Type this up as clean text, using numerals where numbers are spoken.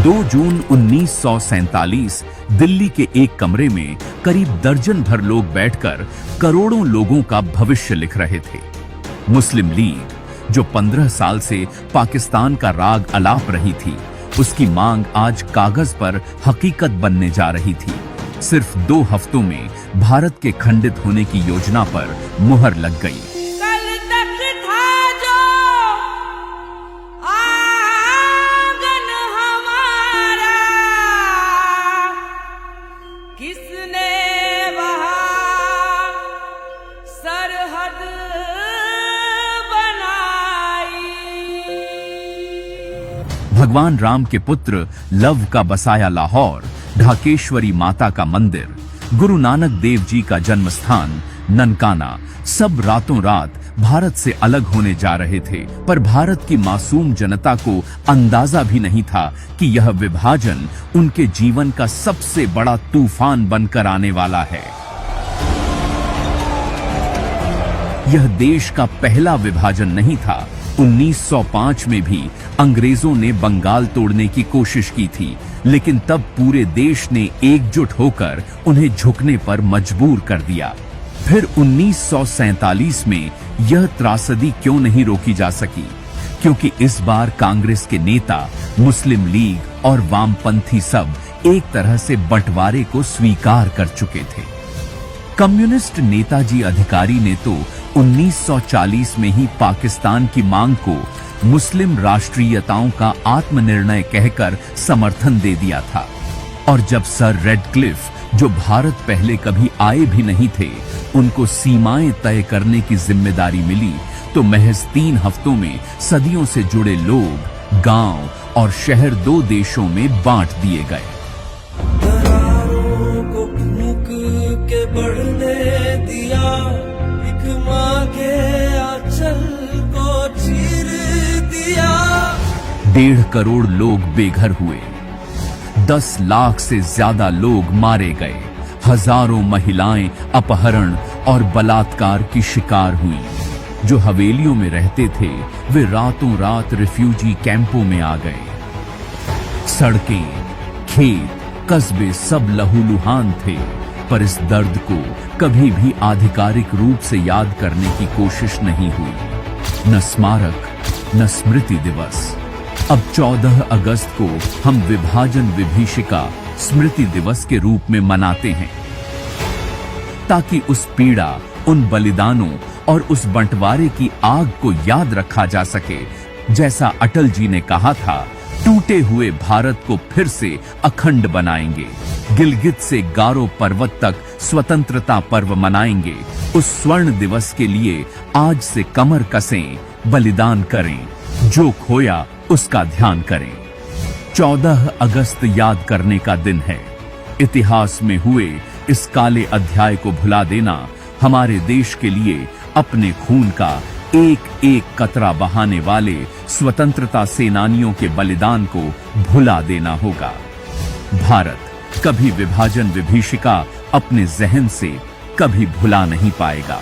2 जून 1947 दिल्ली के एक कमरे में करीब दर्जन भर लोग बैठकर करोड़ों लोगों का भविष्य लिख रहे थे। मुस्लिम लीग, जो 15 साल से पाकिस्तान का राग अलाप रही थी, उसकी मांग आज कागज पर हकीकत बनने जा रही थी। सिर्फ 2 हफ्तों में भारत के खंडित होने की योजना पर मुहर लग गई। कल तक था जो आंगन हमारा, किसने वहां सरहद बनाई। भगवान राम के पुत्र लव का बसाया लाहौर, ढाकेश्वरी माता का मंदिर, गुरु नानक देव जी का जन्म स्थान ननकाना, सब रातों रात भारत से अलग होने जा रहे थे। पर भारत की मासूम जनता को अंदाजा भी नहीं था कि यह विभाजन उनके जीवन का सबसे बड़ा तूफान बनकर आने वाला है। यह देश का पहला विभाजन नहीं था। 1905 में भी अंग्रेजों ने बंगाल तोड़ने की कोशिश की थी, लेकिन तब पूरे देश ने एकजुट होकर उन्हें झुकने पर मजबूर कर दिया। फिर 1947 में यह त्रासदी क्यों नहीं रोकी जा सकी? क्योंकि इस बार कांग्रेस के नेता, मुस्लिम लीग और वामपंथी सब एक तरह से बंटवारे को स्वीकार कर चुके थे। कम्युनिस्ट नेताजी अधिकारी ने तो 1940 में ही पाकिस्तान की मांग को मुस्लिम राष्ट्रीयताओं का आत्मनिर्णय कहकर समर्थन दे दिया था। और जब सर रेडक्लिफ, जो भारत पहले कभी आए भी नहीं थे, उनको सीमाएं तय करने की जिम्मेदारी मिली, तो महज 3 हफ्तों में सदियों से जुड़े लोग, गांव और शहर 2 देशों में बांट दिए गए। दरारों को फूंक के बढ़ने दिया, एक माँ के आंचल को चीर दिया। 1.5 करोड़ लोग बेघर हुए, 10 लाख से ज्यादा लोग मारे गए, हजारों महिलाएं अपहरण और बलात्कार की शिकार हुई। जो हवेलियों में रहते थे, वे रातों रात रिफ्यूजी कैंपों में आ गए। सड़कें, खेत, कस्बे सब लहूलुहान थे। पर इस दर्द को कभी भी आधिकारिक रूप से याद करने की कोशिश नहीं हुई। न स्मारक, न स्मृति दिवस। अब 14 अगस्त को हम विभाजन विभीषिका स्मृति दिवस के रूप में मनाते हैं, ताकि उस पीड़ा, उन बलिदानों और उस बंटवारे की आग को याद रखा जा सके। जैसा अटल जी ने कहा था, टूटे हुए भारत को फिर से अखंड बनाएंगे। गिलगित से गारो पर्वत तक स्वतंत्रता पर्व मनाएंगे। उस स्वर्ण दिवस के लिए आज से कमर कसें, बलिदान करें, जो खोया उसका ध्यान करें। 14 अगस्त याद करने का दिन है। इतिहास में हुए इस काले अध्याय को भुला देना हमारे देश के लिए अपने खून का एक एक कतरा बहाने वाले स्वतंत्रता सेनानियों के बलिदान को भुला देना होगा। भारत कभी विभाजन विभीषिका अपने जहन से कभी भुला नहीं पाएगा।